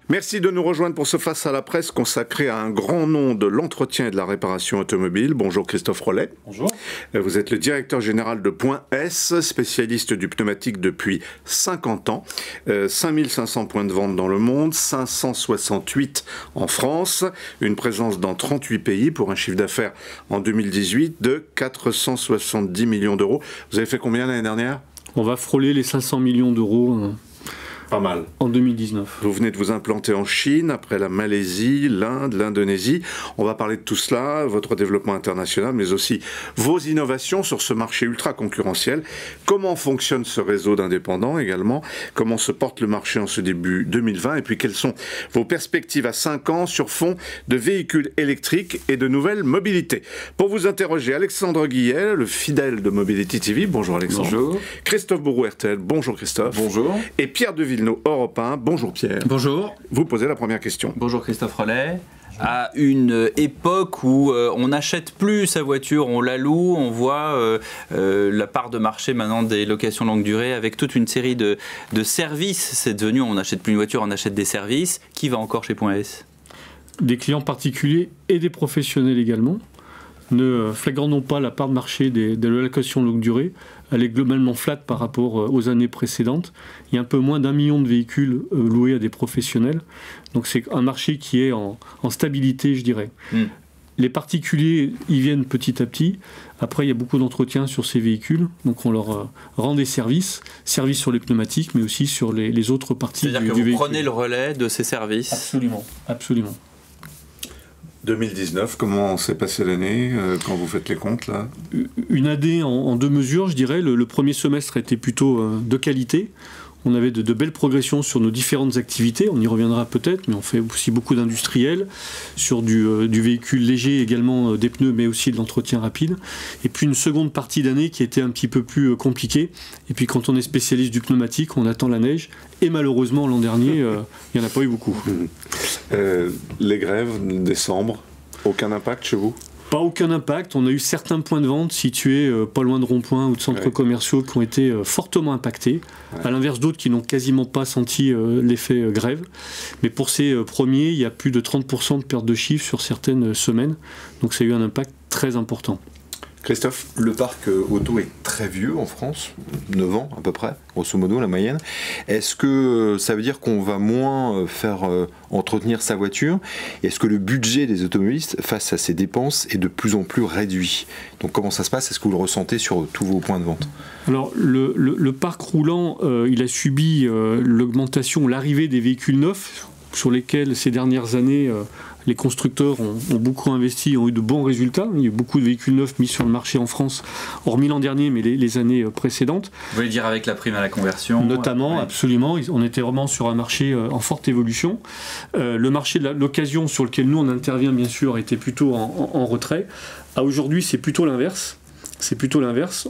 Merci de nous rejoindre pour ce Face à la presse consacré à un grand nom de l'entretien et de la réparation automobile. Bonjour Christophe Rollet. Bonjour. Vous êtes le directeur général de Point S, spécialiste du pneumatique depuis 50 ans. 5500 points de vente dans le monde, 568 en France, une présence dans 38 pays pour un chiffre d'affaires en 2018 de 470 millions d'euros. Vous avez fait combien l'année dernière ? On va frôler les 500 millions d'euros. Pas mal. En 2019. Vous venez de vous implanter en Chine, après la Malaisie, l'Inde, l'Indonésie. On va parler de tout cela, votre développement international, mais aussi vos innovations sur ce marché ultra concurrentiel. Comment fonctionne ce réseau d'indépendants également? Comment se porte le marché en ce début 2020? Et puis quelles sont vos perspectives à 5 ans sur fond de véhicules électriques et de nouvelles mobilités? Pour vous interroger, Alexandre Guillet, le fidèle de Mobility TV. Bonjour Alexandre. Bonjour. Christophe Bourou-RTL. Bonjour Christophe. Bonjour. Et Pierre de Villeneuve, Europe 1. Bonjour Pierre. Bonjour. Vous posez la première question. Bonjour Christophe Rollet. À une époque où on n'achète plus sa voiture, on la loue, on voit la part de marché maintenant des locations longue durée avec toute une série de services. C'est devenu, on n'achète plus une voiture, on achète des services. Qui va encore chez Point S? Des clients particuliers et des professionnels également. Ne flagrons pas la part de marché de la location longue durée. Elle est globalement flat par rapport aux années précédentes. Il y a un peu moins d'1 million de véhicules loués à des professionnels. Donc c'est un marché qui est en stabilité, je dirais. Les particuliers y viennent petit à petit. Après, il y a beaucoup d'entretien sur ces véhicules. Donc on leur rend des services sur les pneumatiques, mais aussi sur les autres parties du véhicule. C'est-à-dire que vous prenez le relais de ces services? Absolument, absolument. 2019, comment s'est passée l'année quand vous faites les comptes là? Une année en deux mesures, je dirais. Le premier semestre était plutôt de qualité. On avait de belles progressions sur nos différentes activités, on y reviendra peut-être, mais on fait aussi beaucoup d'industriel, sur du véhicule léger également, des pneus, mais aussi de l'entretien rapide. Et puis une seconde partie d'année qui était un petit peu plus compliquée. Et puis quand on est spécialiste du pneumatique, on attend la neige. Et malheureusement, l'an dernier, il n'y en a pas eu beaucoup. Les grèves, décembre, aucun impact chez vous? Pas aucun impact. On a eu certains points de vente situés pas loin de ronds-points ou de centres commerciaux qui ont été fortement impactés, à l'inverse d'autres qui n'ont quasiment pas senti l'effet grève. Mais pour ces premiers, il y a plus de 30% de perte de chiffre sur certaines semaines. Donc ça a eu un impact très important. Christophe? Le parc auto est très vieux en France, 9 ans à peu près, grosso modo la moyenne. Est-ce que ça veut dire qu'on va moins faire entretenir sa voiture? Est-ce que le budget des automobilistes face à ces dépenses est de plus en plus réduit? Donc comment ça se passe? Est-ce que vous le ressentez sur tous vos points de vente? Alors le parc roulant, il a subi l'augmentation, l'arrivée des véhicules neufs, sur lesquels ces dernières années les constructeurs ont beaucoup investi, ont eu de bons résultats. Il y a eu beaucoup de véhicules neufs mis sur le marché en France, hormis l'an dernier, mais les années précédentes. Vous voulez dire avec la prime à la conversion? Notamment, absolument. On était vraiment sur un marché en forte évolution. Le marché de l'occasion sur lequel nous on intervient, bien sûr, était plutôt en retrait. À aujourd'hui, c'est plutôt l'inverse.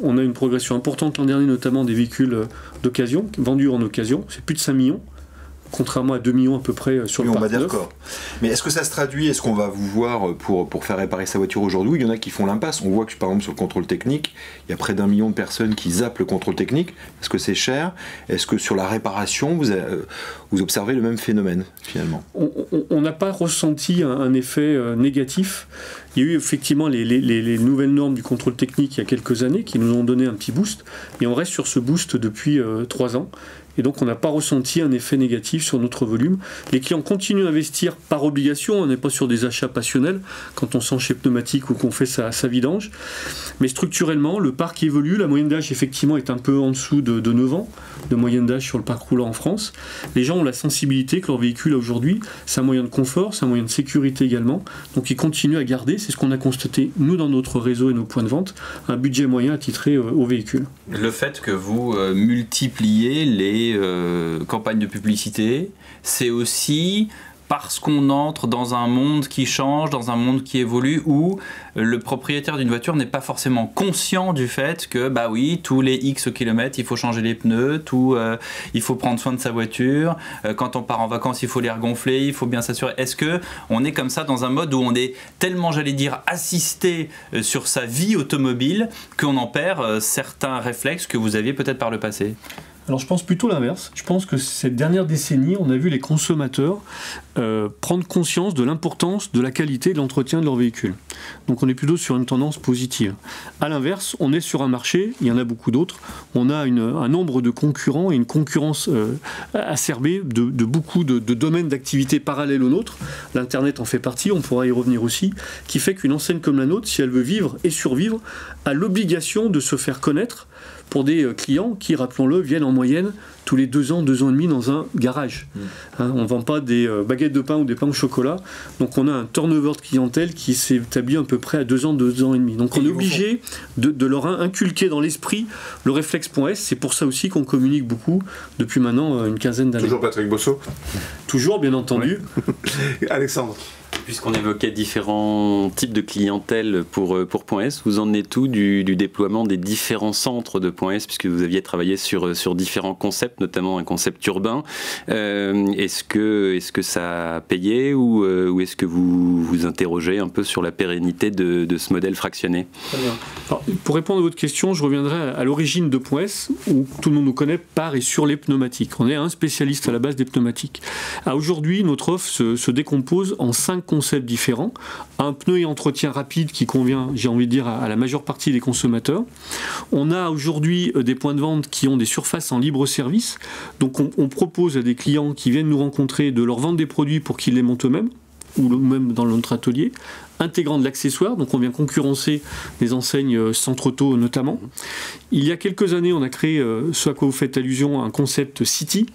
On a une progression importante l'an dernier, notamment des véhicules d'occasion, vendus en occasion. C'est plus de 5 millions. Contrairement à 2 millions à peu près sur le parc neuf. Mais est-ce que ça se traduit? Est-ce qu'on va vous voir pour faire réparer sa voiture aujourd'hui? Il y en a qui font l'impasse. On voit que par exemple sur le contrôle technique, il y a près d'1 million de personnes qui zappent le contrôle technique. Est-ce que c'est cher? Est-ce que sur la réparation, vous observez le même phénomène finalement? On n'a pas ressenti un effet négatif. Il y a eu effectivement les nouvelles normes du contrôle technique il y a quelques années qui nous ont donné un petit boost. Et on reste sur ce boost depuis 3 ans. Et donc on n'a pas ressenti un effet négatif sur notre volume. Les clients continuent à investir par obligation, on n'est pas sur des achats passionnels quand on sent chez Pneumatique ou qu'on fait sa vidange. Mais structurellement, le parc évolue, la moyenne d'âge effectivement est un peu en dessous de 9 ans, de moyenne d'âge sur le parc roulant en France. Les gens ont la sensibilité que leur véhicule aujourd'hui, c'est un moyen de confort, c'est un moyen de sécurité également. Donc ils continuent à garder, c'est ce qu'on a constaté nous dans notre réseau et nos points de vente, un budget moyen attitré au véhicule. Le fait que vous multipliez les campagnes de publicité, c'est aussi parce qu'on entre dans un monde qui change, dans un monde qui évolue, où le propriétaire d'une voiture n'est pas forcément conscient du fait que, bah oui, tous les X kilomètres, il faut changer les pneus, il faut prendre soin de sa voiture, quand on part en vacances, il faut les regonfler, il faut bien s'assurer. Est-ce qu'on est comme ça dans un mode où on est tellement, j'allais dire, assisté sur sa vie automobile qu'on en perd certains réflexes que vous aviez peut-être par le passé? Alors je pense plutôt l'inverse. Je pense que cette dernière décennie, on a vu les consommateurs prendre conscience de l'importance de la qualité de l'entretien de leur véhicule. Donc on est plutôt sur une tendance positive. A l'inverse, on est sur un marché, il y en a beaucoup d'autres, on a un nombre de concurrents et une concurrence acerbée de beaucoup de domaines d'activité parallèles aux nôtres. L'Internet en fait partie, on pourra y revenir aussi, qui fait qu'une enseigne comme la nôtre, si elle veut vivre et survivre, a l'obligation de se faire connaître pour des clients qui, rappelons-le, viennent en moyenne tous les 2 ans, 2 ans et demi dans un garage. Hein, on ne vend pas des baguettes de pain ou des pains au chocolat, donc on a un turnover de clientèle qui s'établit à peu près à 2 ans, 2 ans et demi. Donc on est obligé de leur inculquer dans l'esprit le réflexe.s. C'est pour ça aussi qu'on communique beaucoup depuis maintenant une quinzaine d'années. Toujours Patrick Bosso? Toujours, bien entendu. Ouais. Alexandre? Puisqu'on évoquait différents types de clientèle pour .s, vous en êtes où du déploiement des différents centres de .s, puisque vous aviez travaillé sur différents concepts, notamment un concept urbain. Est-ce que ça a payé ou est-ce que vous vous interrogez un peu sur la pérennité de ce modèle fractionné? Très bien. Alors, pour répondre à votre question, je reviendrai à l'origine de .s, où tout le monde nous connaît par et sur les pneumatiques. On est un spécialiste à la base des pneumatiques. Aujourd'hui, notre offre se décompose en 5 concepts différents. Un pneu et entretien rapide qui convient, j'ai envie de dire, à la majeure partie des consommateurs. On a aujourd'hui des points de vente qui ont des surfaces en libre service. Donc on propose à des clients qui viennent nous rencontrer de leur vendre des produits pour qu'ils les montent eux-mêmes, ou même dans notre atelier, intégrant de l'accessoire, donc on vient concurrencer des enseignes Centre Auto notamment. Il y a quelques années, on a créé, ce à quoi vous faites allusion, un concept City,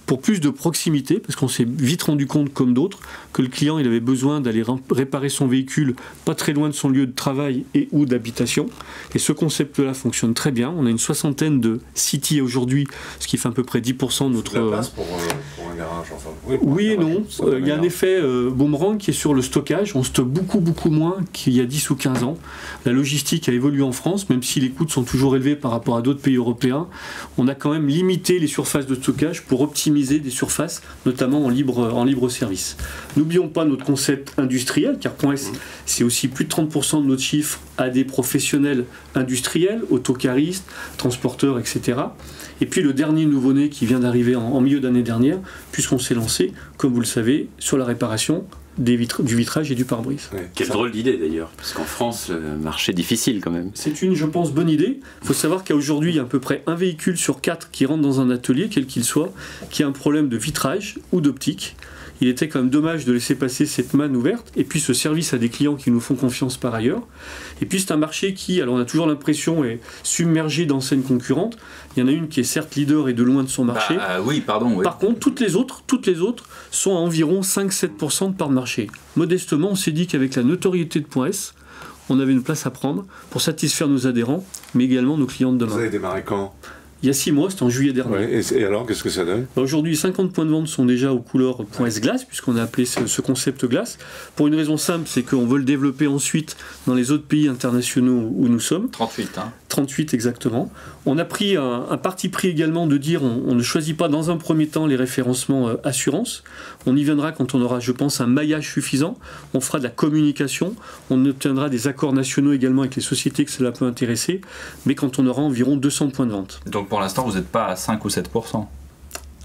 pour plus de proximité, parce qu'on s'est vite rendu compte, comme d'autres, que le client il avait besoin d'aller réparer son véhicule pas très loin de son lieu de travail et ou d'habitation. Et ce concept-là fonctionne très bien. On a une 60aine de City aujourd'hui, ce qui fait à peu près 10% de notre... La place pour un garage, enfin. Oui et non. Il y a un effet boomerang qui est sur le stockage. On stocke beaucoup moins qu'il y a 10 ou 15 ans. La logistique a évolué en France, même si les coûts sont toujours élevés par rapport à d'autres pays européens. On a quand même limité les surfaces de stockage pour optimiser des surfaces, notamment en libre service. N'oublions pas notre concept industriel, car .s, c'est aussi plus de 30% de notre chiffre à des professionnels industriels, autocaristes, transporteurs, etc. Et puis le dernier nouveau-né qui vient d'arriver en milieu d'année dernière, puisqu'on s'est lancé, comme vous le savez, sur la réparation du vitrage et du pare-brise. Ouais, quelle drôle d'idée d'ailleurs, parce qu'en France, le marché est difficile quand même. C'est une, je pense, bonne idée. Il faut savoir qu'aujourd'hui, il y a à peu près un véhicule sur 4 qui rentre dans un atelier, quel qu'il soit, qui a un problème de vitrage ou d'optique. Il était quand même dommage de laisser passer cette manne ouverte, et puis ce service à des clients qui nous font confiance par ailleurs. Et puis c'est un marché qui, alors on a toujours l'impression, est submergé d'enseignes concurrentes. Il y en a une qui est certes leader et de loin de son marché. Oui, pardon. Oui. Par contre, toutes les autres sont à environ 5-7% de part de marché. Modestement, on s'est dit qu'avec la notoriété de .s, on avait une place à prendre pour satisfaire nos adhérents, mais également nos clients de demain. Vous avez démarré quand ? Il y a 6 mois, c'était en juillet dernier. Ouais, et alors, qu'est-ce que ça donne ? Aujourd'hui, 50 points de vente sont déjà aux couleurs .s glace, puisqu'on a appelé ce concept glace. Pour une raison simple, c'est qu'on veut le développer ensuite dans les autres pays internationaux où nous sommes. 38, hein. 38 exactement. On a pris un parti pris également de dire on ne choisit pas dans un premier temps les référencements assurance. On y viendra quand on aura, je pense, un maillage suffisant. On fera de la communication. On obtiendra des accords nationaux également avec les sociétés que cela peut intéresser. Mais quand on aura environ 200 points de vente. Donc pour l'instant, vous n'êtes pas à 5 ou 7%.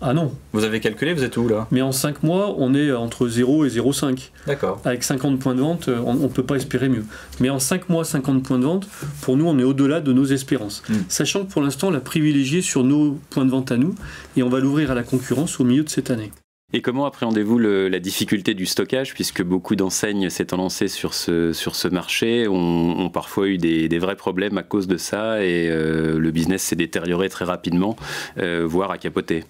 Ah non. Vous avez calculé, vous êtes où là ? Mais en 5 mois, on est entre 0 et 0,5. D'accord. Avec 50 points de vente, on ne peut pas espérer mieux. Mais en 5 mois, 50 points de vente, pour nous, on est au-delà de nos espérances. Sachant que pour l'instant, on l'a privilégié sur nos points de vente à nous, et on va l'ouvrir à la concurrence au milieu de cette année. Et comment appréhendez-vous la difficulté du stockage, puisque beaucoup d'enseignes s'étant lancées sur ce marché ont parfois eu des vrais problèmes à cause de ça, et le business s'est détérioré très rapidement, voire a capoté.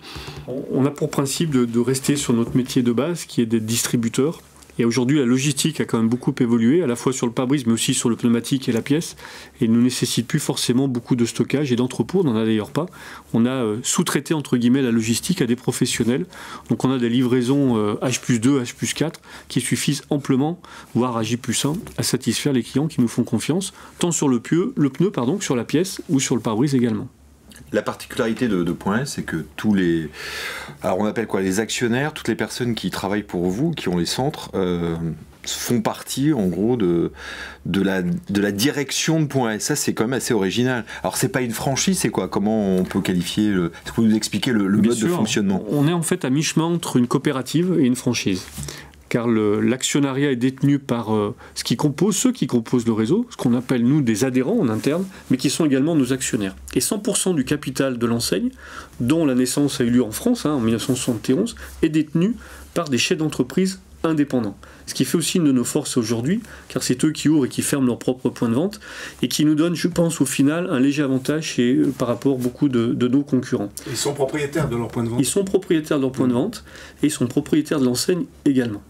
On a pour principe de rester sur notre métier de base, qui est d'être distributeur. Et aujourd'hui, la logistique a quand même beaucoup évolué, à la fois sur le pare-brise, mais aussi sur le pneumatique et la pièce. Et ne nécessite plus forcément beaucoup de stockage et d'entrepôt, on n'en a d'ailleurs pas. On a sous-traité, entre guillemets, la logistique à des professionnels. Donc on a des livraisons H+2, H+4, qui suffisent amplement, voire à J+1, à satisfaire les clients qui nous font confiance, tant sur le pneu que sur la pièce ou sur le pare-brise également. La particularité de Point S, c'est que tous les... Alors on appelle quoi, les actionnaires, toutes les personnes qui travaillent pour vous, qui ont les centres, font partie en gros de la direction de Point S. Ça, c'est quand même assez original. Alors c'est pas une franchise, c'est quoi? Comment on peut qualifier est-ce que vous pouvez nous expliquer le mode de fonctionnement? On est en fait à mi-chemin entre une coopérative et une franchise. Car l'actionnariat est détenu par ceux qui composent le réseau, ce qu'on appelle nous des adhérents en interne, mais qui sont également nos actionnaires. Et 100% du capital de l'enseigne, dont la naissance a eu lieu en France, en 1971, est détenu par des chefs d'entreprise indépendants. Ce qui fait aussi une de nos forces aujourd'hui, car c'est eux qui ouvrent et qui ferment leurs propres points de vente, et qui nous donnent, je pense, au final, un léger avantage par rapport à beaucoup de nos concurrents. Ils sont propriétaires de leurs points de vente. Ils sont propriétaires de leurs points de vente, et ils sont propriétaires de l'enseigne également.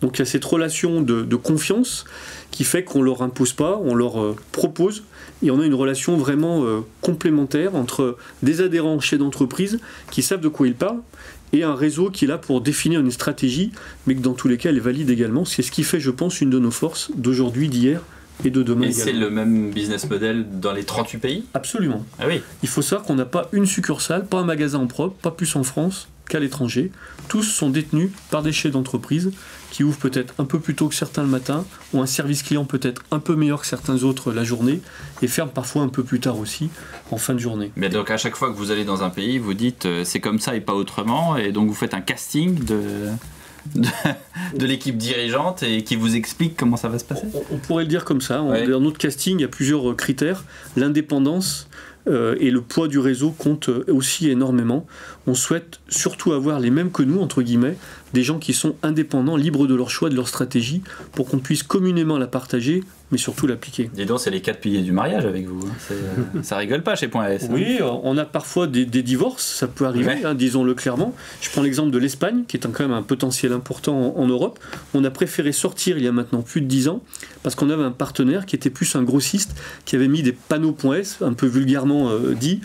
Donc il y a cette relation de confiance qui fait qu'on ne leur impose pas, on leur propose, et on a une relation vraiment complémentaire entre des adhérents chefs d'entreprise qui savent de quoi ils parlent, et un réseau qui est là pour définir une stratégie, mais que dans tous les cas elle est valide également. C'est ce qui fait, je pense, une de nos forces d'aujourd'hui, d'hier et de demain. Et également. c'est le même business model dans les 38 pays? Absolument. Ah oui. Il faut savoir qu'on n'a pas une succursale, pas un magasin en propre, pas plus en France qu'à l'étranger. Tous sont détenus par des chefs d'entreprise qui ouvrent peut-être un peu plus tôt que certains le matin, ont un service client peut-être un peu meilleur que certains autres la journée, et ferment parfois un peu plus tard aussi, en fin de journée. Mais donc à chaque fois que vous allez dans un pays, vous dites c'est comme ça et pas autrement, et donc vous faites un casting de l'équipe dirigeante et qui vous explique comment ça va se passer? On pourrait le dire comme ça. Ouais. Dans notre casting, il y a plusieurs critères. L'indépendance et le poids du réseau comptent aussi énormément. On souhaite surtout avoir les mêmes que nous, entre guillemets, des gens qui sont indépendants, libres de leur choix, de leur stratégie, pour qu'on puisse communément la partager, mais surtout l'appliquer. Dis donc, c'est les 4 piliers du mariage avec vous. Ça rigole pas chez Point S. Oui, on a parfois des divorces, ça peut arriver, Ouais. disons-le clairement. Je prends l'exemple de l'Espagne, qui est quand même un potentiel important en Europe. On a préféré sortir il y a maintenant plus de 10 ans, parce qu'on avait un partenaire qui était plus un grossiste, qui avait mis des panneaux .s, un peu vulgairement dit,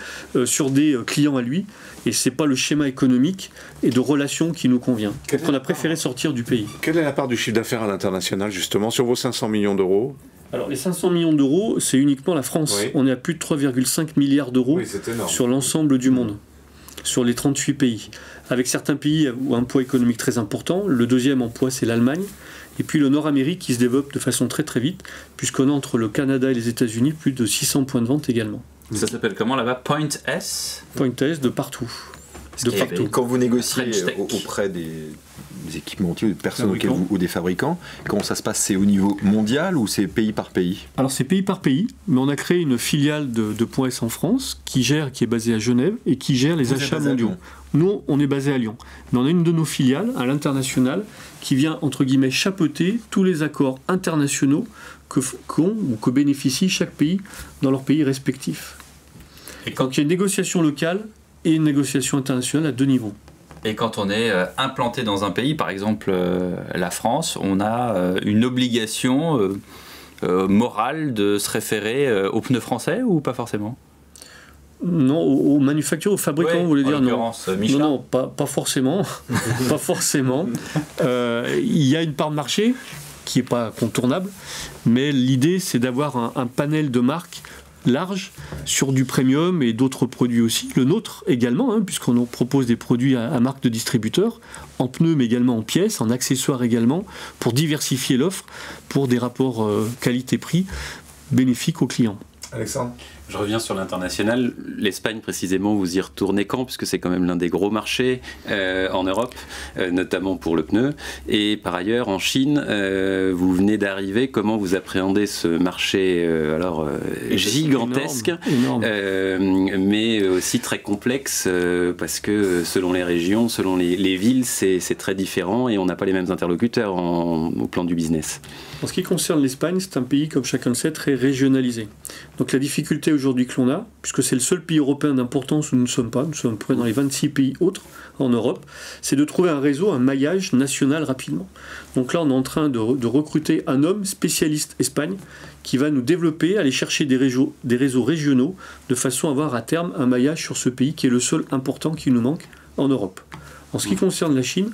sur des clients à lui. Et c'est pas le schéma économique et de relation qui nous convient. Donc on a préféré sortir du pays. Quelle est la part du chiffre d'affaires à l'international, justement, sur vos 500 millions d'euros? Alors les 500 millions d'euros, c'est uniquement la France. Oui. On est à plus de 3,5 milliards d'euros c'est énorme. sur l'ensemble du monde, sur les 38 pays. Avec certains pays où un poids économique très important. Le deuxième en poids, c'est l'Allemagne. Et puis le Nord-Amérique qui se développe de façon très très vite, puisqu'on a entre le Canada et les États-Unis plus de 600 points de vente également. Ça s'appelle comment là-bas? Point S? Point S de partout. Ce De qui est partout. Quand vous négociez French Tech. auprès des équipementiers, des personnes Fabricants. ou des fabricants, comment ça se passe? C'est au niveau mondial ou c'est pays par pays? Alors c'est pays par pays, mais on a créé une filiale de Point S en France qui est basée à Genève et qui gère les Vous êtes achats basé à mondiaux. Lyon. Nous, on est basé à Lyon. Mais on a une de nos filiales à l'international qui vient, entre guillemets, chapeauter tous les accords internationaux que bénéficie chaque pays dans leur pays respectif. Et quand, Donc il y a une négociation locale et une négociation internationale à deux niveaux. et quand on est implanté dans un pays, par exemple la France, on a une obligation morale de se référer aux pneus français ou pas forcément? Non, aux manufacturiers, aux fabricants, vous voulez dire? Non, Michelin. non, pas forcément. Pas forcément. Il y a une part de marché qui n'est pas contournable, mais l'idée, c'est d'avoir un panel de marques large sur du premium et d'autres produits aussi. Le nôtre également, puisqu'on nous propose des produits à marque de distributeurs, en pneus, mais également en pièces, en accessoires également, pour diversifier l'offre, pour des rapports qualité-prix bénéfiques aux clients. Alexandre? Je reviens sur l'international. L'Espagne, précisément, vous y retournez quand? Puisque c'est quand même l'un des gros marchés en Europe, notamment pour le pneu. Et par ailleurs, en Chine, vous venez d'arriver. Comment vous appréhendez ce marché gigantesque, Énorme. mais aussi très complexe, parce que selon les régions, selon les villes, c'est très différent et on n'a pas les mêmes interlocuteurs au plan du business. En ce qui concerne l'Espagne, c'est un pays, comme chacun le sait, très régionalisé. Donc la difficulté aujourd'hui que l'on a, puisque c'est le seul pays européen d'importance où nous ne sommes pas, nous sommes près dans les 26 pays autres en Europe, c'est de trouver un réseau, un maillage national rapidement. Donc là, on est en train de recruter un homme spécialiste Espagne qui va nous développer, aller chercher des réseaux régionaux, de façon à avoir à terme un maillage sur ce pays qui est le seul important qui nous manque en Europe. En ce qui concerne la Chine,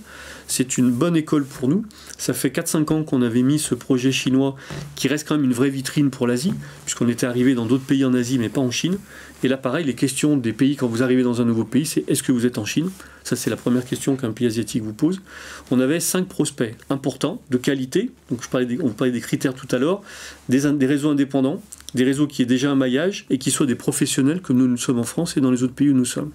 c'est une bonne école pour nous. Ça fait 4-5 ans qu'on avait mis ce projet chinois qui reste quand même une vraie vitrine pour l'Asie, puisqu'on était arrivé dans d'autres pays en Asie, mais pas en Chine. Et là, pareil, les questions des pays, quand vous arrivez dans un nouveau pays, c'est est-ce que vous êtes en Chine ? Ça, c'est la première question qu'un pays asiatique vous pose. On avait 5 prospects importants, de qualité. Donc, on parlait des critères tout à l'heure, des réseaux indépendants, des réseaux qui aient déjà un maillage et qui soient des professionnels comme nous sommes en France et dans les autres pays où nous sommes.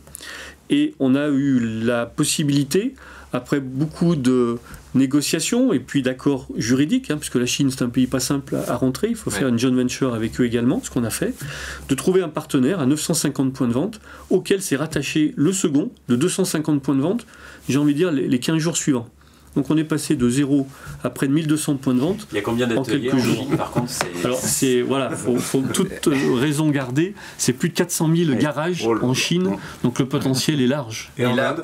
Et on a eu la possibilité, après beaucoup de négociations et puis d'accords juridiques, puisque la Chine c'est un pays pas simple à rentrer, il faut faire une joint venture avec eux également, ce qu'on a fait, de trouver un partenaire à 950 points de vente, auquel s'est rattaché le second de 250 points de vente, j'ai envie de dire les 15 jours suivants. Donc on est passé de 0 à près de 1200 points de vente. Il y a combien d'ateliers en Chine, par contre Alors faut toute raison garder. C'est plus de 400 000 garages en Chine, donc le potentiel est large. Et là,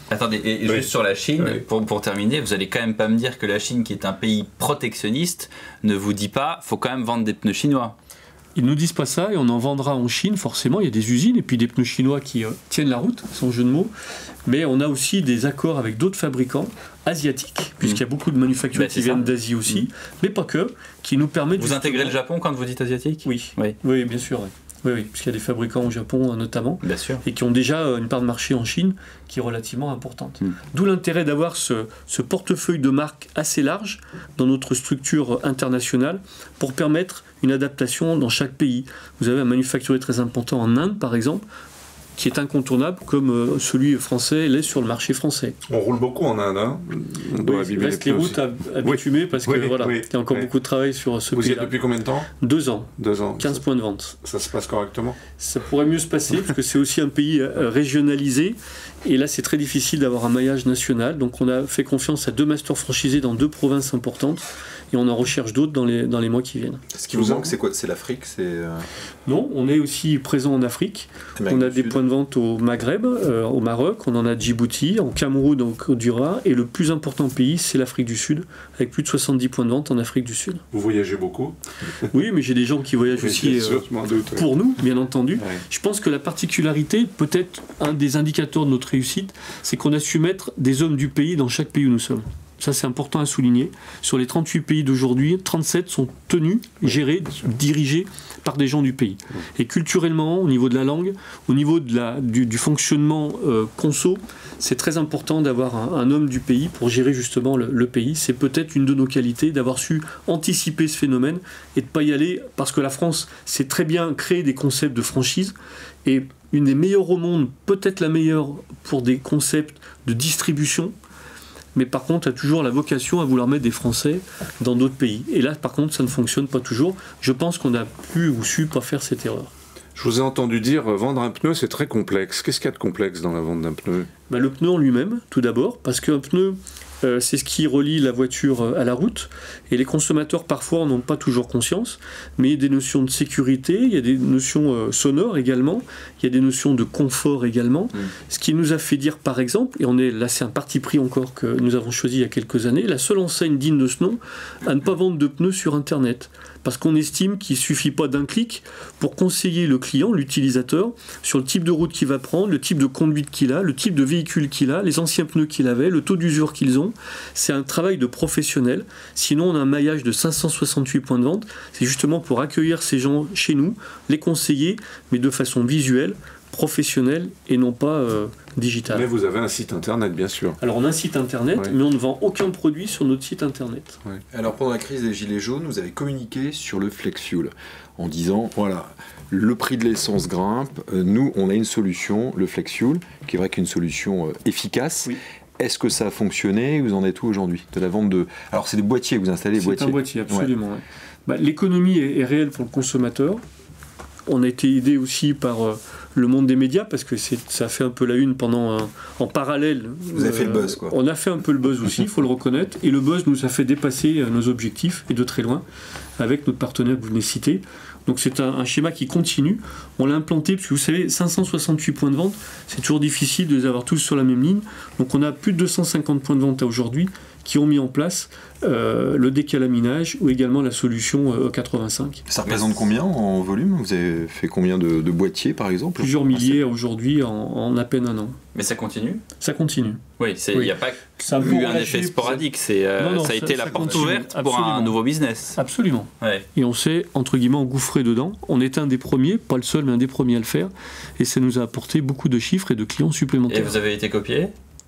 attendez, et juste sur la Chine, pour terminer, vous allez quand même pas me dire que la Chine, qui est un pays protectionniste, ne vous dit pas, faut quand même vendre des pneus chinois. Ils ne nous disent pas ça et on en vendra en Chine, forcément. Il y a des usines et puis des pneus chinois qui tiennent la route, sans jeu de mots. Mais on a aussi des accords avec d'autres fabricants asiatiques, puisqu'il y a beaucoup de manufactures qui viennent d'Asie aussi, mais pas que, qui nous permettent... Vous intégrez le Japon quand vous dites asiatique ? Oui, bien sûr. Oui, puisqu'il y a des fabricants au Japon notamment, bien sûr, et qui ont déjà une part de marché en Chine qui est relativement importante. D'où l'intérêt d'avoir ce portefeuille de marques assez large dans notre structure internationale pour permettre une adaptation dans chaque pays. Vous avez un manufacturier très important en Inde, par exemple, qui est incontournable, comme celui français l'est sur le marché français. On roule beaucoup en Inde, On doit abîmer les routes à bitumer parce que il y a encore beaucoup de travail sur ce pays-là. Vous y êtes depuis combien de temps ? 2 ans. 2 ans. 15 points de vente. Ça se passe correctement ? Ça pourrait mieux se passer, parce que c'est aussi un pays régionalisé, et là c'est très difficile d'avoir un maillage national, donc on a fait confiance à 2 masters franchisés dans 2 provinces importantes, et on en recherche d'autres dans les mois qui viennent. Ce qui vous manque, c'est quoi ? C'est l'Afrique ? Non, on est aussi présent en Afrique. On a des points de vente au Maghreb, au Maroc, on en a à Djibouti, en Cameroun, en Côte d'Ivoire, et le plus important pays, c'est l'Afrique du Sud, avec plus de 70 points de vente en Afrique du Sud. Vous voyagez beaucoup ? Oui, mais j'ai des gens qui voyagent aussi pour nous, bien entendu. Ouais. Je pense que la particularité, peut-être un des indicateurs de notre réussite, c'est qu'on a su mettre des hommes du pays dans chaque pays où nous sommes. Ça, c'est important à souligner. Sur les 38 pays d'aujourd'hui, 37 sont tenus, gérés, dirigés par des gens du pays. Et culturellement, au niveau de la langue, au niveau du fonctionnement conso, c'est très important d'avoir un homme du pays pour gérer justement le pays. C'est peut-être une de nos qualités d'avoir su anticiper ce phénomène et de ne pas y aller, parce que la France sait très bien créer des concepts de franchise, et une des meilleures au monde, peut-être la meilleure pour des concepts de distribution, mais par contre a toujours la vocation à vouloir mettre des Français dans d'autres pays. Et là, par contre, ça ne fonctionne pas toujours. Je pense qu'on a pu ou su pas faire cette erreur. Je vous ai entendu dire, vendre un pneu, c'est très complexe. Qu'est-ce qu'il y a de complexe dans la vente d'un pneu ? Le pneu en lui-même, tout d'abord, parce qu'un pneu, c'est ce qui relie la voiture à la route, et les consommateurs parfois n'en ont pas toujours conscience, mais il y a des notions de sécurité, il y a des notions sonores également, il y a des notions de confort également, ce qui nous a fait dire par exemple, et là c'est un parti pris encore que nous avons choisi il y a quelques années, la seule enseigne digne de ce nom, à ne pas vendre de pneus sur Internet. Parce qu'on estime qu'il ne suffit pas d'un clic pour conseiller le client, l'utilisateur, sur le type de route qu'il va prendre, le type de conduite qu'il a, le type de véhicule qu'il a, les anciens pneus qu'il avait, le taux d'usure qu'ils ont. C'est un travail de professionnel. Sinon, on a un maillage de 568 points de vente. C'est justement pour accueillir ces gens chez nous, les conseiller, mais de façon visuelle, professionnelle et non pas digitale. Mais vous avez un site internet, bien sûr. Alors on a un site internet, mais on ne vend aucun produit sur notre site internet. Ouais. Alors pendant la crise des Gilets jaunes, vous avez communiqué sur le flex fuel en disant, voilà, le prix de l'essence grimpe, nous on a une solution, le flex fuel, qui est vrai qu'une solution efficace. Oui. Est-ce que ça a fonctionné ? Vous en êtes où aujourd'hui de la vente de... Alors c'est des boîtiers, vous installez des boîtiers. C'est un boîtier, absolument. Ouais. L'économie est réelle pour le consommateur. On a été aidé aussi par le monde des médias, parce que ça a fait un peu la une en parallèle. Vous avez fait le buzz, quoi. On a fait un peu le buzz aussi, il faut le reconnaître. Et le buzz nous a fait dépasser nos objectifs, et de très loin, avec notre partenaire que vous venez de citer. Donc c'est un schéma qui continue. On l'a implanté, parce que vous savez, 568 points de vente, c'est toujours difficile de les avoir tous sur la même ligne. Donc on a plus de 250 points de vente à aujourd'hui, qui ont mis en place le décalaminage ou également la solution E85. Ça représente combien en volume? Vous avez fait combien de boîtiers par exemple? Plusieurs milliers aujourd'hui en à peine un an. Mais ça continue? Ça continue. Oui, il n'y a pas eu un effet sporadique, ça a été la porte ouverte pour un nouveau business. Absolument. Ouais. Et on s'est, entre guillemets, engouffré dedans. On est un des premiers, pas le seul, mais un des premiers à le faire. Et ça nous a apporté beaucoup de chiffres et de clients supplémentaires. Et vous avez été copié?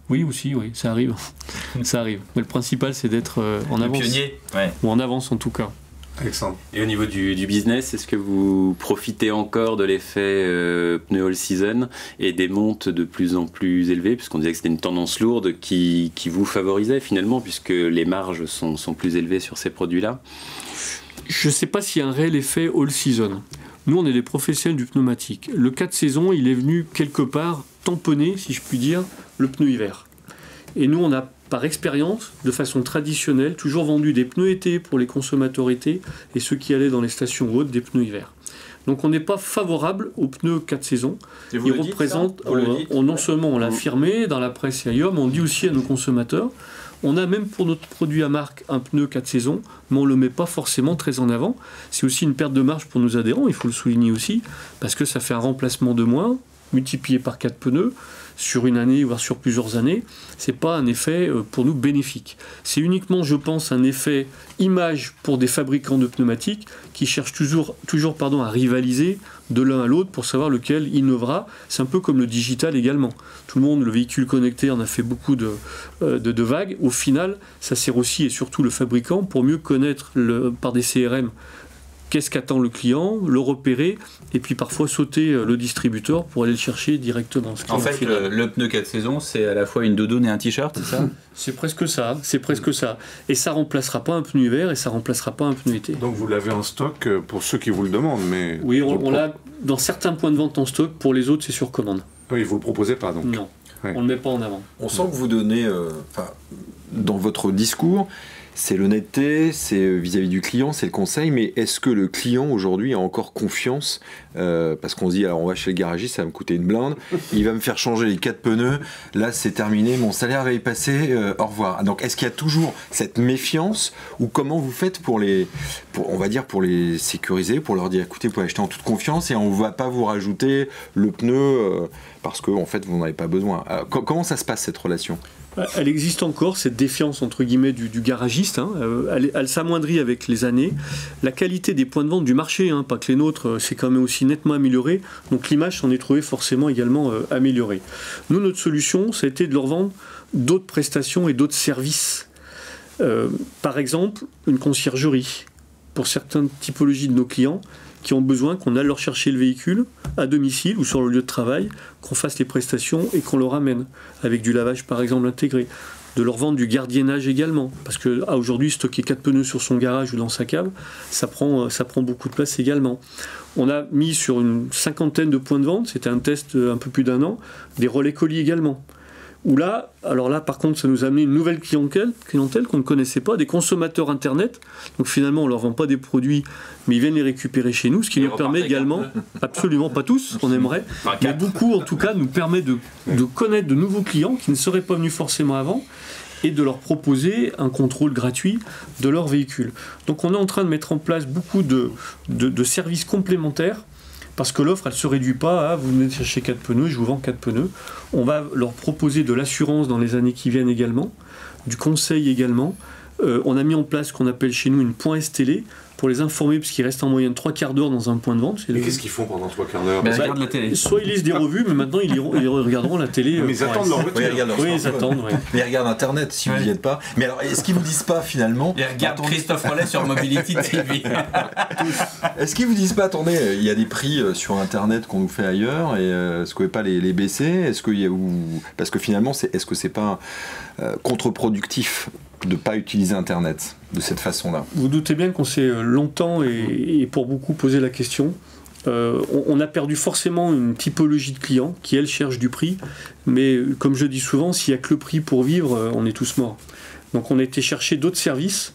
Oui, aussi, oui, ça arrive. Ça arrive. Mais le principal, c'est d'être en avance. Pionnier, ouais. Ou en avance, en tout cas. Alexandre. Et au niveau du business, est-ce que vous profitez encore de l'effet pneu all season et des montes de plus en plus élevées, puisqu'on disait que c'était une tendance lourde qui vous favorisait finalement, puisque les marges sont plus élevées sur ces produits-là? Je ne sais pas s'il y a un réel effet all season. Nous, on est des professionnels du pneumatique. Le 4 saisons, il est venu quelque part tamponner, si je puis dire, le pneu hiver. Et nous, on a, par expérience, de façon traditionnelle, toujours vendu des pneus été pour les consommateurs été et ceux qui allaient dans les stations hautes, des pneus hiver. Donc on n'est pas favorable aux pneus 4 saisons. Ils représentent, non seulement on l'a affirmé dans la presse et ailleurs, mais on dit aussi à nos consommateurs, on a même pour notre produit à marque un pneu 4 saisons, mais on ne le met pas forcément très en avant. C'est aussi une perte de marge pour nos adhérents, il faut le souligner aussi, parce que ça fait un remplacement de moins, multiplié par 4 pneus, sur une année, voire sur plusieurs années, c'est pas un effet pour nous bénéfique. C'est uniquement, je pense, un effet image pour des fabricants de pneumatiques qui cherchent toujours à rivaliser de l'un à l'autre pour savoir lequel innovera. C'est un peu comme le digital également. Tout le monde, le véhicule connecté, en a fait beaucoup de vagues. Au final, ça sert aussi et surtout le fabricant pour mieux connaître par des CRM qu'est-ce qu'attend le client, le repérer, et puis parfois sauter le distributeur pour aller le chercher directement. En fait, le pneu 4 saisons, c'est à la fois une doudoune et un t-shirt, c'est ça? C'est presque ça, c'est presque ça. Et ça remplacera pas un pneu hiver et ça remplacera pas un pneu été. Donc vous l'avez en stock pour ceux qui vous le demandent, mais... Oui, on l'a dans certains points de vente en stock, pour les autres c'est sur commande. Oui, vous le proposez pas donc? Non, ouais. On ne le met pas en avant. On sent que vous donnez, dans votre discours, c'est l'honnêteté, c'est vis-à-vis du client, c'est le conseil, mais est-ce que le client aujourd'hui a encore confiance parce qu'on se dit, alors on va chez le garagiste, ça va me coûter une blinde, il va me faire changer les 4 pneus, là c'est terminé, mon salaire va y passer, au revoir. Donc est-ce qu'il y a toujours cette méfiance, ou comment vous faites pour les sécuriser, pour leur dire, écoutez, vous pouvez acheter en toute confiance et on ne va pas vous rajouter le pneu parce que en fait vous n'en avez pas besoin. Alors, comment ça se passe cette relation ? Elle existe encore, cette défiance entre guillemets du garagiste, hein. Elle s'amoindrit avec les années. La qualité des points de vente du marché, hein, pas que les nôtres, c'est quand même aussi nettement amélioré, donc l'image s'en est trouvée forcément également améliorée. Nous, notre solution, ça a été de leur vendre d'autres prestations et d'autres services. Par exemple, une conciergerie pour certaines typologies de nos clients qui ont besoin qu'on aille leur chercher le véhicule à domicile ou sur le lieu de travail, qu'on fasse les prestations et qu'on leur amène, avec du lavage par exemple intégré. De leur vendre du gardiennage également, parce que aujourd'hui stocker 4 pneus sur son garage ou dans sa cave, ça prend beaucoup de place également. On a mis sur une 50aine de points de vente, c'était un test un peu plus d'1 an, des relais colis également. Où là, alors là par contre ça nous a amené une nouvelle clientèle qu'on ne connaissait pas, des consommateurs internet. Donc finalement on leur vend pas des produits, mais ils viennent les récupérer chez nous, ce qui nous permet également, absolument pas tous, on aimerait, mais beaucoup en tout cas nous permet de connaître de nouveaux clients qui ne seraient pas venus forcément avant et de leur proposer un contrôle gratuit de leur véhicule. Donc on est en train de mettre en place beaucoup de services complémentaires. Parce que l'offre, elle ne se réduit pas à vous venez chercher 4 pneus, je vous vends 4 pneus. On va leur proposer de l'assurance dans les années qui viennent également, du conseil également. On a mis en place ce qu'on appelle chez nous une point STL pour les informer, parce qu'ils restent en moyenne 3 quarts d'heure dans un point de vente. Mais qu'est-ce qu'ils font pendant 3 quarts d'heure? Ils regardent la télé. Soit ils lisent des revues, mais maintenant ils regarderont la télé. Mais ils attendent leur voiture. Oui, ils attendent. Ouais. Mais ils regardent Internet si vous n'y êtes pas. Mais alors, est-ce qu'ils vous disent pas finalement? Ils regardent Christophe Rollet sur Mobility TV. Est-ce qu'ils vous disent pas, attendez, il y a des prix sur Internet qu'on nous fait ailleurs, et est-ce que vous ne pouvez pas les baisser? Est-ce qu'il y a, parce que finalement, est-ce que c'est pas contre-productif de ne pas utiliser Internet de cette façon-là? Vous doutez bien qu'on s'est longtemps et pour beaucoup posé la question. On a perdu forcément une typologie de clients qui, elle, cherche du prix. Mais comme je dis souvent, s'il n'y a que le prix pour vivre, on est tous morts. Donc on a été chercher d'autres services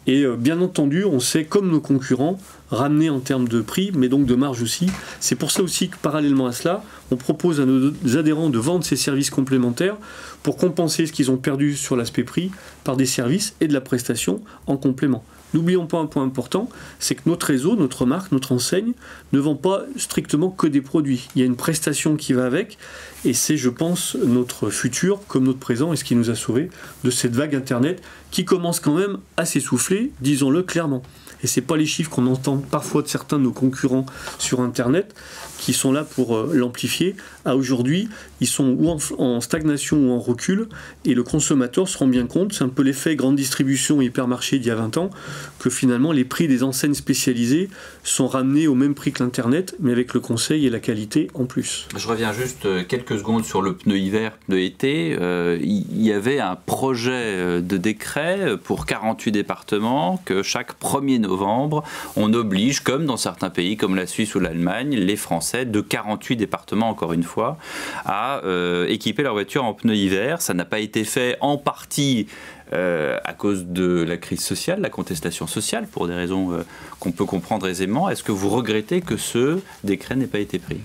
Et bien entendu, on sait, comme nos concurrents, ramener en termes de prix, mais donc de marge aussi. C'est pour ça aussi que parallèlement à cela, on propose à nos adhérents de vendre ces services complémentaires pour compenser ce qu'ils ont perdu sur l'aspect prix par des services et de la prestation en complément. N'oublions pas un point important, c'est que notre réseau, notre marque, notre enseigne ne vend pas strictement que des produits. Il y a une prestation qui va avec, et c'est, je pense, notre futur comme notre présent et ce qui nous a sauvés de cette vague Internet qui commence quand même à s'essouffler, disons-le clairement. Et ce n'est pas les chiffres qu'on entend parfois de certains de nos concurrents sur Internet qui sont là pour l'amplifier. À aujourd'hui, ils sont ou en stagnation ou en recul, et le consommateur se rend bien compte, c'est un peu l'effet grande distribution et hypermarché d'il y a 20 ans, que finalement les prix des enseignes spécialisées sont ramenés au même prix que l'Internet, mais avec le conseil et la qualité en plus. Je reviens juste quelques secondes sur le pneu hiver, pneu été. Il y avait un projet de décret pour 48 départements que chaque 1er novembre, on oblige, comme dans certains pays comme la Suisse ou l'Allemagne, les Français de 48 départements, encore une fois, à équiper leur voiture en pneus hiver. Ça n'a pas été fait en partie à cause de la crise sociale, la contestation sociale, pour des raisons qu'on peut comprendre aisément. Est-ce que vous regrettez que ce décret n'ait pas été pris ?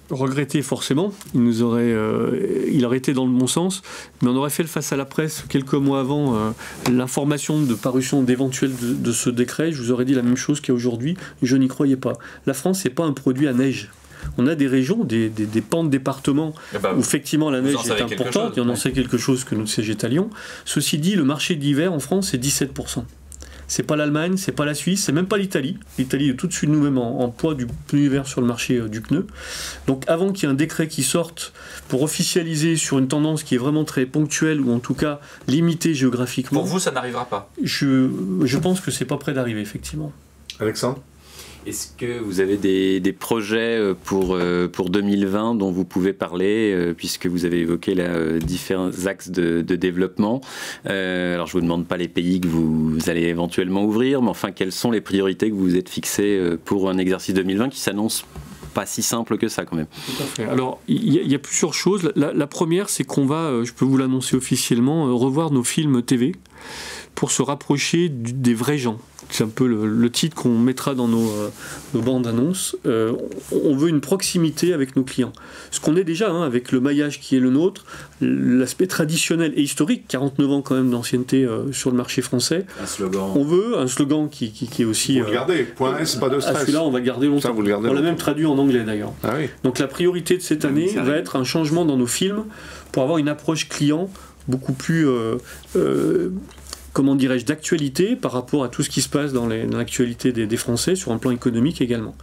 Regretter forcément, il aurait été dans le bon sens, mais on aurait fait le face à la presse quelques mois avant l'information de parution d'éventuel de ce décret. Je vous aurais dit la même chose qu'aujourd'hui, je n'y croyais pas. La France, c'est pas un produit à neige. On a des régions, des pans de départements où effectivement la neige est importante, et on en sait quelque chose que notre siège est à Lyon. Ceci dit, le marché d'hiver en France, c'est 17%. C'est pas l'Allemagne, c'est pas la Suisse, c'est même pas l'Italie. L'Italie est tout de suite nous-mêmes en poids du pneu hiver sur le marché du pneu. Donc avant qu'il y ait un décret qui sorte pour officialiser sur une tendance qui est vraiment très ponctuelle, ou en tout cas limitée géographiquement... Pour vous, ça n'arrivera pas ? Je pense que c'est pas près d'arriver, effectivement. Alexandre ? Est-ce que vous avez des projets pour 2020 dont vous pouvez parler, puisque vous avez évoqué là, différents axes de développement. Alors je ne vous demande pas les pays que vous allez éventuellement ouvrir, mais enfin quelles sont les priorités que vous vous êtes fixées pour un exercice 2020 qui s'annonce pas si simple que ça quand même. Tout à fait. Alors il y a plusieurs choses. La première, c'est qu'on va, je peux vous l'annoncer officiellement, revoir nos films TV pour se rapprocher des vrais gens. C'est un peu le titre qu'on mettra dans nos bandes annonces. On veut une proximité avec nos clients. Ce qu'on est déjà, avec le maillage qui est le nôtre, l'aspect traditionnel et historique, 49 ans quand même d'ancienneté sur le marché français. Un slogan. On veut un slogan qui est aussi... Vous le gardez, point S, pas de stress. Celui-là, on va le garder longtemps. Ça, vous le gardez on l'a longtemps. même traduit en anglais d'ailleurs. Ah oui. Donc la priorité de cette année va être un changement dans nos films pour avoir une approche client beaucoup plus... comment dirais-je, d'actualité par rapport à tout ce qui se passe dans l'actualité des Français, sur un plan économique également.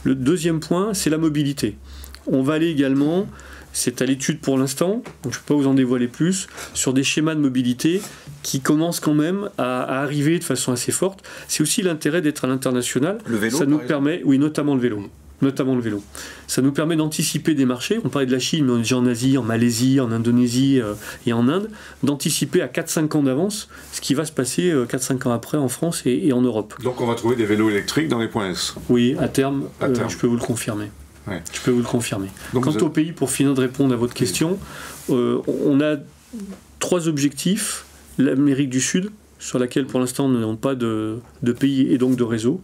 Le deuxième point, c'est la mobilité. On va aller également, c'est à l'étude pour l'instant, donc je ne peux pas vous en dévoiler plus, sur des schémas de mobilité qui commencent quand même à arriver de façon assez forte. C'est aussi l'intérêt d'être à l'international. Le vélo, ça nous par permet, oui, notamment le vélo. Ça nous permet d'anticiper des marchés, on parlait de la Chine, mais on est déjà en Asie, en Malaisie, en Indonésie et en Inde, d'anticiper à 4-5 ans d'avance ce qui va se passer 4-5 ans après en France et en Europe. Donc on va trouver des vélos électriques dans les points S. Oui, à terme. Je peux vous le confirmer. Ouais. Je peux vous le confirmer. Donc Quant au pays, pour finir de répondre à votre question, on a 3 objectifs. L'Amérique du Sud, sur laquelle pour l'instant nous n'avons pas de pays et donc de réseau.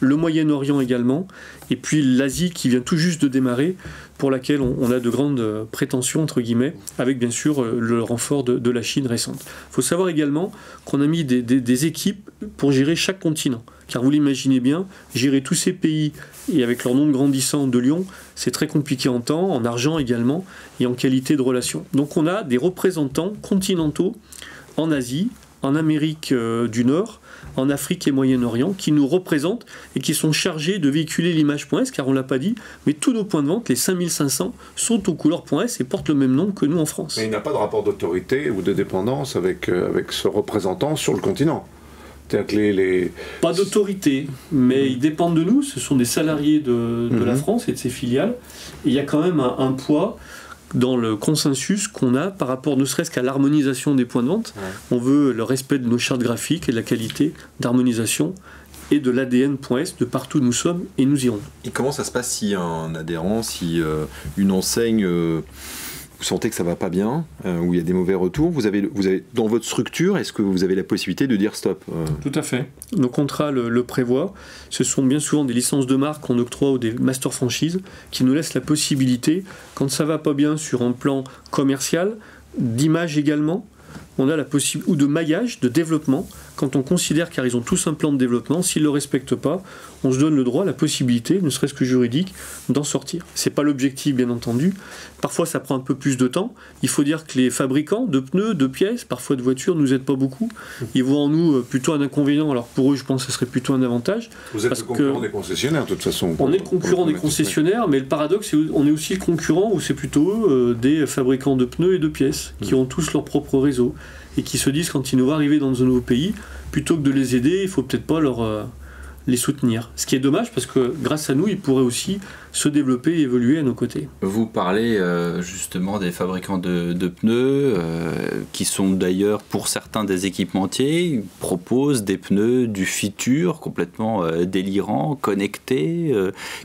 Le Moyen-Orient également, et puis l'Asie qui vient tout juste de démarrer, pour laquelle on a de grandes prétentions, entre guillemets, avec bien sûr le renfort de la Chine récente. Il faut savoir également qu'on a mis des équipes pour gérer chaque continent, car vous l'imaginez bien, gérer tous ces pays, et avec leur nombre grandissant de Lyon, c'est très compliqué en temps, en argent également, et en qualité de relation. Donc on a des représentants continentaux en Asie, en Amérique du Nord, en Afrique et Moyen-Orient, qui nous représentent et qui sont chargés de véhiculer l'image .S, car on ne l'a pas dit, mais tous nos points de vente, les 5500, sont aux couleurs .S et portent le même nom que nous en France. Mais il n'y a pas de rapport d'autorité ou de dépendance avec ce représentant sur le continent. C'est-à-dire que Pas d'autorité, mais ils dépendent de nous, ce sont des salariés de la France et de ses filiales, et il y a quand même un poids dans le consensus qu'on a par rapport ne serait-ce qu'à l'harmonisation des points de vente. Ouais. On veut le respect de nos chartes graphiques et de la qualité d'harmonisation et de l'ADN.S de partout où nous sommes et nous irons. Et comment ça se passe si un adhérent, si une enseigne vous sentez que ça va pas bien, où il y a des mauvais retours, vous avez dans votre structure, est-ce que vous avez la possibilité de dire stop Tout à fait. Nos contrats le prévoient. Ce sont bien souvent des licences de marque qu'on octroie ou des master franchises qui nous laissent la possibilité, quand ça va pas bien sur un plan commercial, d'image également, on a la possibilité, ou de maillage, de développement, quand on considère qu'ils ont tous un plan de développement, s'ils ne le respectent pas, on se donne le droit, la possibilité, ne serait-ce que juridique, d'en sortir. Ce n'est pas l'objectif, bien entendu. Parfois, ça prend un peu plus de temps. Il faut dire que les fabricants de pneus, de pièces, parfois de voitures, ne nous aident pas beaucoup. Ils voient en nous plutôt un inconvénient. Alors pour eux, je pense que ce serait plutôt un avantage. Vous êtes le concurrent des concessionnaires, de toute façon. On est le concurrent des concessionnaires, mais le paradoxe, c'est qu'on est aussi le concurrent, où c'est plutôt eux, des fabricants de pneus et de pièces, qui ont tous leur propre réseau, et qui se disent, quand ils nous voient arriver dans un nouveau pays, plutôt que de les aider, il faut peut-être pas les soutenir. Ce qui est dommage, parce que grâce à nous, ils pourraient aussi se développer et évoluer à nos côtés. Vous parlez justement des fabricants de pneus, qui sont d'ailleurs pour certains des équipementiers, ils proposent des pneus du futur, complètement délirants, connectés,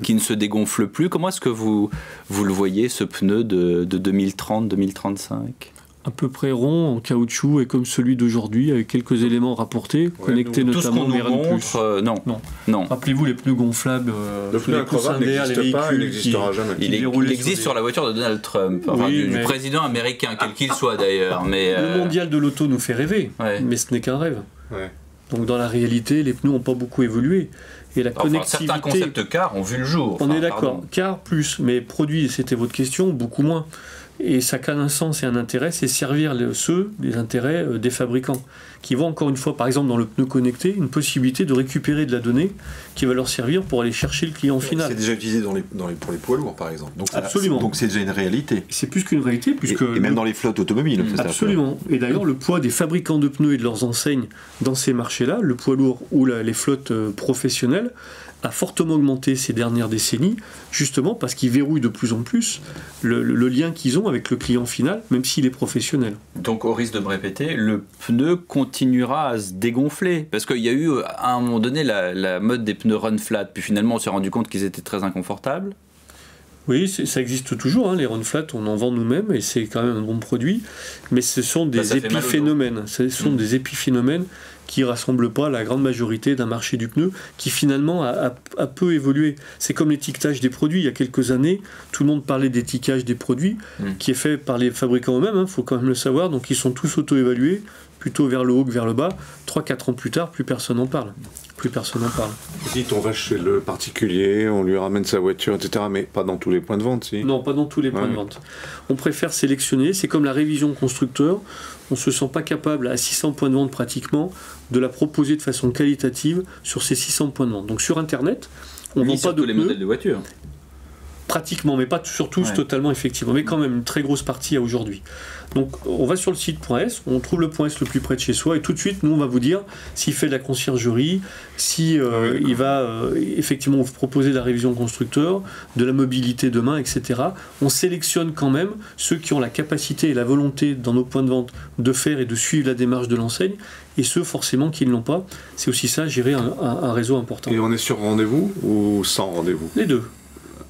qui ne se dégonflent plus. Comment est-ce que vous le voyez, ce pneu de 2030-2035 ? À peu près rond, en caoutchouc, et comme celui d'aujourd'hui, avec quelques éléments rapportés, connectés notamment au RN+. Non. Rappelez-vous les pneus gonflables, le pneu incroyable n'existe pas, il n'existera jamais. Il existe sur la voiture de Donald Trump, du président américain, quel qu'il soit d'ailleurs. Mais le mondial de l'auto nous fait rêver, mais ce n'est qu'un rêve. Ouais. Donc dans la réalité, les pneus n'ont pas beaucoup évolué. Et la connectivité... Certains concepts cars ont vu le jour. On est d'accord, car plus, mais produits, c'était votre question, beaucoup moins. Et ça a un sens et un intérêt, c'est servir les intérêts des fabricants, qui vont encore une fois, par exemple dans le pneu connecté, une possibilité de récupérer de la donnée qui va leur servir pour aller chercher le client final. C'est déjà utilisé pour les poids lourds, par exemple. Donc, absolument. Donc c'est déjà une réalité. C'est plus qu'une réalité, puisque... Et même dans les flottes automobiles. Absolument. Et d'ailleurs, le poids des fabricants de pneus et de leurs enseignes dans ces marchés-là, le poids lourd ou les flottes professionnelles, a fortement augmenté ces dernières décennies, justement parce qu'ils verrouillent de plus en plus le lien qu'ils ont avec le client final, même s'il est professionnel. Donc au risque de me répéter, le pneu continuera à se dégonfler, parce qu'il y a eu à un moment donné la mode des pneus run flat, puis finalement on s'est rendu compte qu'ils étaient très inconfortables. Oui, ça existe toujours, les run flat, on en vend nous-mêmes et c'est quand même un bon produit, mais ce sont des épiphénomènes. Ce sont des épiphénomènes qui ne rassemblent pas la grande majorité d'un marché du pneu qui finalement a peu évolué. C'est comme l'étiquetage des produits. Il y a quelques années, tout le monde parlait d'étiquetage des produits qui est fait par les fabricants eux-mêmes, faut quand même le savoir, donc ils sont tous auto-évalués, plutôt vers le haut que vers le bas. 3-4 ans plus tard, plus personne n'en parle. Vous dites, on va chez le particulier, on lui ramène sa voiture, etc., mais pas dans tous les points de vente, si ? Non, pas dans tous les points de vente. On préfère sélectionner, c'est comme la révision constructeur, on ne se sent pas capable, à 600 points de vente pratiquement, de la proposer de façon qualitative sur ces 600 points de vente. Donc sur Internet, on ne vend pas de les modèles de voitures. Pratiquement, mais pas sur tous totalement, effectivement. Mais quand même, une très grosse partie à aujourd'hui. Donc, on va sur le site .s, on trouve le .s le plus près de chez soi, et tout de suite, nous, on va vous dire s'il fait de la conciergerie, si il va effectivement vous proposer de la révision constructeur, de la mobilité demain, etc. On sélectionne quand même ceux qui ont la capacité et la volonté dans nos points de vente de faire et de suivre la démarche de l'enseigne, et ceux forcément qui ne l'ont pas. C'est aussi ça, gérer un réseau important. Et on est sur rendez-vous ou sans rendez-vous ?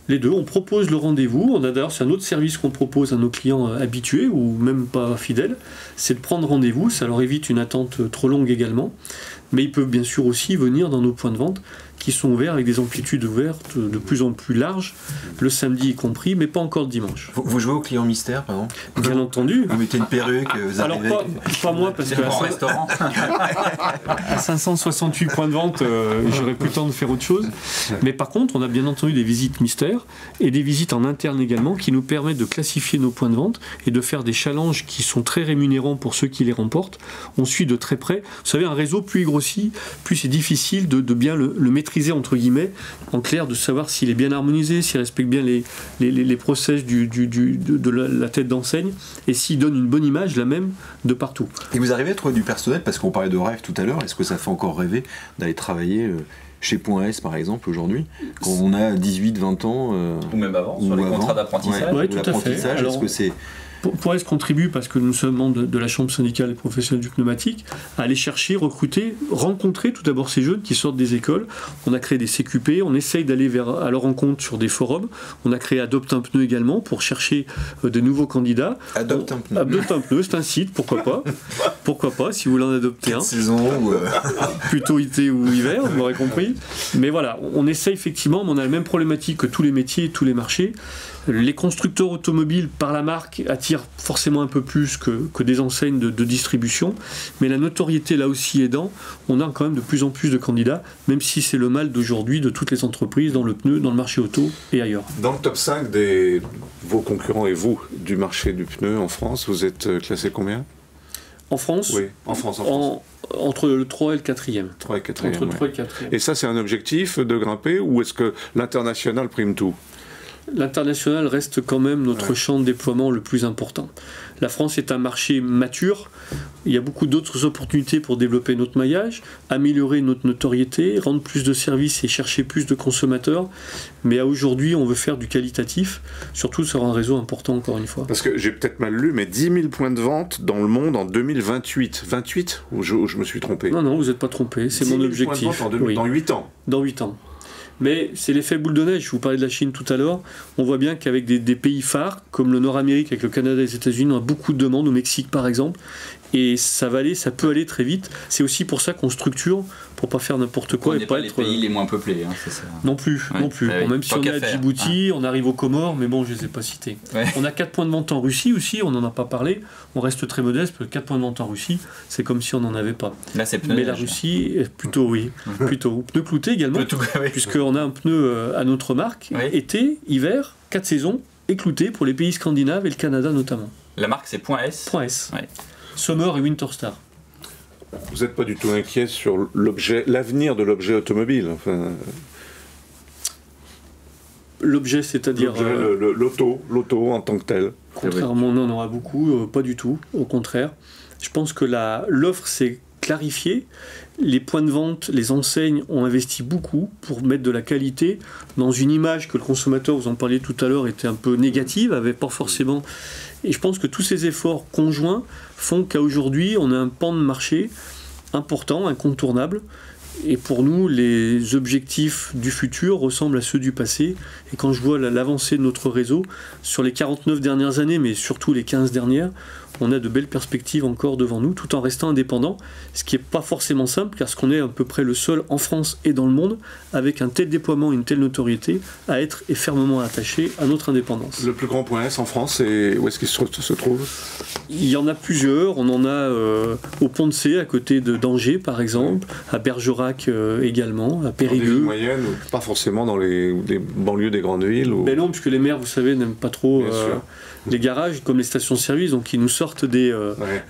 Les deux, on propose le rendez-vous. On a d'ailleurs, c'est un autre service qu'on propose à nos clients habitués ou même pas fidèles, c'est de prendre rendez-vous. Ça leur évite une attente trop longue également. Mais ils peuvent bien sûr aussi venir dans nos points de vente qui sont ouverts avec des amplitudes ouvertes de plus en plus larges, le samedi y compris, mais pas encore le dimanche. Vous jouez au client mystère, par exemple ? Bien entendu. Vous mettez une perruque, vous arrivez... Alors pas moi, parce que à 568 points de vente, j'aurais plus le temps de faire autre chose. Mais par contre, on a bien entendu des visites mystères et des visites en interne également qui nous permettent de classifier nos points de vente et de faire des challenges qui sont très rémunérants pour ceux qui les remportent. On suit de très près. Vous savez, un réseau, plus il grossit, plus c'est difficile de bien le maîtriser, entre guillemets, en clair, de savoir s'il est bien harmonisé, s'il respecte bien les process de la tête d'enseigne et s'il donne une bonne image, la même, de partout. Et vous arrivez à trouver du personnel, parce qu'on parlait de rêve tout à l'heure, est-ce que ça fait encore rêver d'aller travailler chez .s par exemple aujourd'hui, quand on a 18-20 ans ou même avant, sur les contrats d'apprentissage. Oui, tout à fait. Est-ce que Point S contribue, parce que nous sommes membres de la Chambre syndicale des professionnels du pneumatique, à aller chercher, recruter, rencontrer tout d'abord ces jeunes qui sortent des écoles. On a créé des CQP, on essaye d'aller à leur rencontre sur des forums. On a créé Adopte un pneu également pour chercher de nouveaux candidats. Adopte un pneu. Adopte un pneu, c'est un site, pourquoi pas. Pourquoi pas, si vous voulez en adopter un. Saison ou Plutôt été ou hiver, vous m'aurez compris. Mais voilà, on essaie effectivement, mais on a la même problématique que tous les métiers et tous les marchés. Les constructeurs automobiles, par la marque, attirent forcément un peu plus que des enseignes de distribution, mais la notoriété là aussi aidant, on a quand même de plus en plus de candidats, même si c'est le mal d'aujourd'hui de toutes les entreprises dans le pneu, dans le marché auto et ailleurs. Dans le top 5 vos concurrents et vous du marché du pneu en France, vous êtes classé combien? En France? Oui, en France. Entre le 3 et le 4e. 3 et 4e. Entre le 3 et le 4e. Et ça, c'est un objectif de grimper, ou est-ce que l'international prime tout? L'international reste quand même notre champ de déploiement le plus important. La France est un marché mature, il y a beaucoup d'autres opportunités pour développer notre maillage, améliorer notre notoriété, rendre plus de services et chercher plus de consommateurs, mais à aujourd'hui on veut faire du qualitatif, surtout sur un réseau important encore une fois. Parce que j'ai peut-être mal lu, mais 10 000 points de vente dans le monde en 2028. 28 ou je me suis trompé? Non, vous n'êtes pas trompé, c'est mon objectif. 10 000 points de vente dans 8 ans. Dans 8 ans. Mais c'est l'effet boule de neige. Je vous parlais de la Chine tout à l'heure. On voit bien qu'avec des pays phares, comme le Nord-Amérique, avec le Canada et les États-Unis, on a beaucoup de demandes, au Mexique par exemple. Et ça peut aller très vite. C'est aussi pour ça qu'on structure, pour pas faire n'importe quoi. On n'est pas les pays les moins peuplés, c'est ça. Non plus. Bon, même si on est à Djibouti, on arrive aux Comores, mais bon, je les ai pas cités. Ouais. On a 4 points de vente en Russie aussi, on n'en a pas parlé. On reste très modeste, parce que 4 points de vente en Russie, c'est comme si on n'en avait pas. Là, c'est pneu. Mais la Russie, plutôt, oui. Plutôt. Pneu clouté également, puisqu'on a un pneu à notre marque, été, hiver, 4 saisons, et clouté pour les pays scandinaves et le Canada notamment. La marque, c'est .S. .S. Ouais. Summer et Winter Star. Vous n'êtes pas du tout inquiet sur l'avenir de l'objet automobile, enfin... L'objet, c'est-à-dire... L'auto en tant que tel. Contrairement, on en aura beaucoup, pas du tout, au contraire. Je pense que l'offre s'est clarifiée. Les points de vente, les enseignes ont investi beaucoup pour mettre de la qualité dans une image que le consommateur, vous en parliez tout à l'heure, était un peu négative, avait pas forcément... Et je pense que tous ces efforts conjoints font qu'à aujourd'hui, on a un pan de marché important, incontournable. Et pour nous, les objectifs du futur ressemblent à ceux du passé. Et quand je vois l'avancée de notre réseau, sur les 49 dernières années, mais surtout les 15 dernières, on a de belles perspectives encore devant nous, tout en restant indépendant, ce qui n'est pas forcément simple, car on est à peu près le seul en France et dans le monde, avec un tel déploiement, une telle notoriété, à être et fermement attaché à notre indépendance. Le plus grand point S en France, où est-ce qu'il se trouve? Il y en a plusieurs, on en a au Pont de C, à côté d'Angers par exemple, à Bergerac également, à Périgueux. Dans des villes moyennes, pas forcément dans les banlieues des grandes villes Mais non, puisque les maires, vous savez, n'aiment pas trop les garages, comme les stations-service, donc ils nous sortent des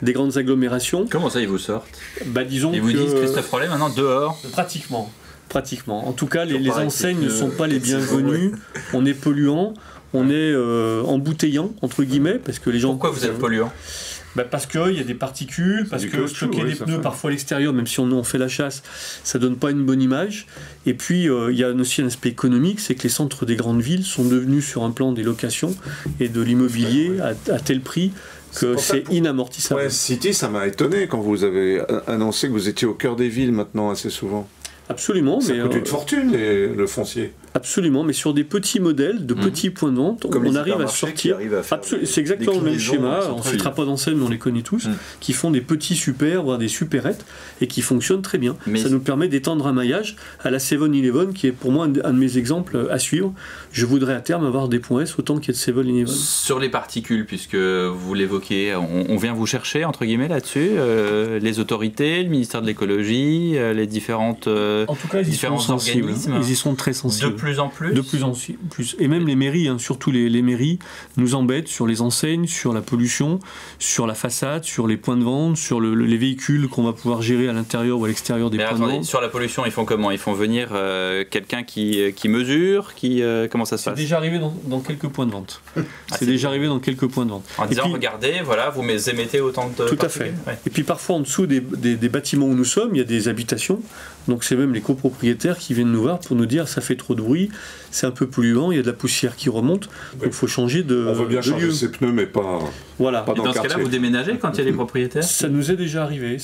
grandes agglomérations. Comment ça, ils vous sortent? Disons ils vous disent, Christophe Rollet, maintenant dehors? Pratiquement. En tout cas, les enseignes ne sont pas les bienvenues. On est polluant, on est embouteillant, entre guillemets, parce que les gens... Pourquoi vous êtes polluant? Parce qu'il y a des particules, parce que stocker des pneus parfois à l'extérieur, même si on fait la chasse, ça donne pas une bonne image. Et puis il y a aussi un aspect économique, c'est que les centres des grandes villes sont devenus sur un plan des locations et de l'immobilier à tel prix que c'est inamortissable. Ouais, City, ça m'a étonné quand vous avez annoncé que vous étiez au cœur des villes maintenant assez souvent. Absolument. Ça coûte une fortune, le foncier. Absolument, mais sur des petits modèles, de petits points de vente, on arrive à sortir. C'est exactement le même schéma, on ne citera pas d'enseigne, mais on les connaît tous, qui font des petits super, voire des supérettes, et qui fonctionnent très bien. Mais ça nous permet d'étendre un maillage à la 7-Eleven, qui est pour moi un de mes exemples à suivre. Je voudrais à terme avoir des points S autant qu'il y a de 7-Eleven. Sur les particules, puisque vous l'évoquez, on vient vous chercher, entre guillemets, là-dessus, les autorités, le ministère de l'écologie, les différentes en tout cas, ils y sont sensibles. Ils y sont très sensibles. De plus en plus. De plus en plus. Et même les mairies, surtout les mairies, nous embêtent sur les enseignes, sur la pollution, sur la façade, sur les points de vente, sur les véhicules qu'on va pouvoir gérer à l'intérieur ou à l'extérieur des points de vente. Sur la pollution, ils font comment? Ils font venir quelqu'un qui mesure, comment ça se passe? C'est déjà arrivé dans quelques points de vente. C'est déjà arrivé dans quelques points de vente. En disant, regardez, voilà, vous émettez autant de tout particules. À fait. Ouais. Et puis parfois, en dessous des bâtiments où nous sommes, il y a des habitations. Donc c'est même les copropriétaires qui viennent nous voir pour nous dire ça fait trop de bruit, c'est un peu polluant, il y a de la poussière qui remonte, donc il faut changer de lieu. On veut bien changer ses pneus, mais pas... Voilà. Pas Et dans ce cas-là, vous déménagez quand il y a les propriétaires? Ça nous est déjà arrivé,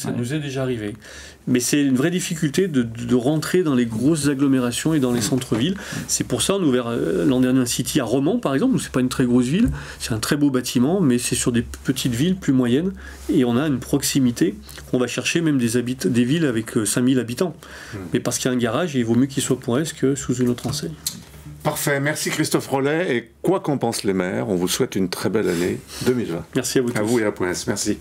Mais c'est une vraie difficulté de rentrer dans les grosses agglomérations et dans les centres-villes. C'est pour ça qu'on a ouvert l'an dernier un City à Romans, par exemple, où c'est pas une très grosse ville, c'est un très beau bâtiment, mais c'est sur des petites villes plus moyennes, et on a une proximité. On va chercher même des villes avec 5000 habitants. Mais parce qu'il y a un garage, et il vaut mieux qu'il soit Point S que sous une autre enseigne. Parfait, merci Christophe Rollet, et quoi qu'en pensent les maires, on vous souhaite une très belle année 2020. Merci à vous tous. À vous et à Point S, merci.